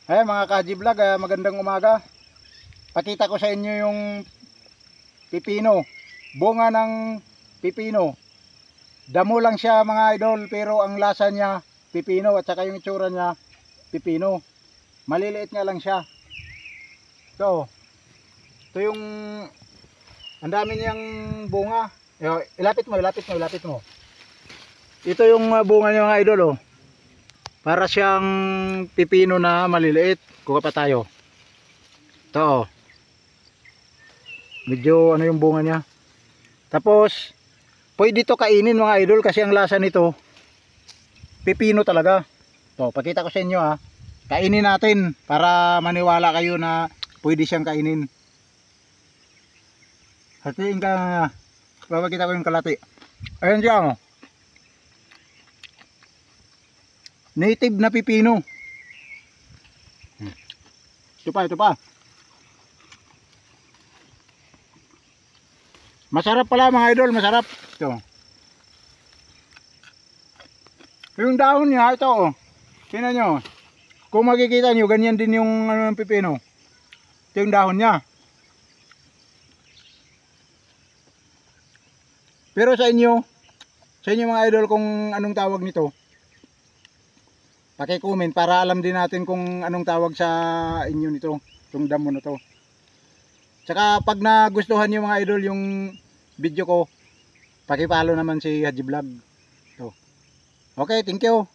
Ay mga Kaji Vlog, magandang umaga. Pakita ko sa inyo yung pipino. Bunga ng pipino. Damo lang siya mga idol, pero ang lasa niya pipino at saka yung itsura niya pipino. Maliliit nga lang siya. Ito yung ang dami niyang bunga. Ilapit mo. Ito yung bunga niya mga idol, oh. Para siyang pipino na maliliit. Kuha pa tayo. Ito, oh. Medyo ano yung bunga niya. Tapos pwede ito kainin mga idol kasi ang lasa nito pipino talaga. Ito, pakita ko sa inyo ha. Kainin natin para maniwala kayo na pwede siyang kainin. Hatiin ka, papakita ko yung kalati. Ayan siya, oh. Native na pipino. Ito pa. Masarap pala mga idol, masarap. Ito. Yung dahon niya, ito, oh. Tingnan nyo. Kung makikita nyo, ganyan din yung pipino. Ito yung dahon niya. Pero sa inyo mga idol, kung anong tawag nito, paki-comment para alam din natin kung anong tawag sa inyo nito, itong damo na to. Tsaka pag nagustuhan niyo mga idol yung video ko, paki-follow naman si Haji Vlog. Okay, thank you.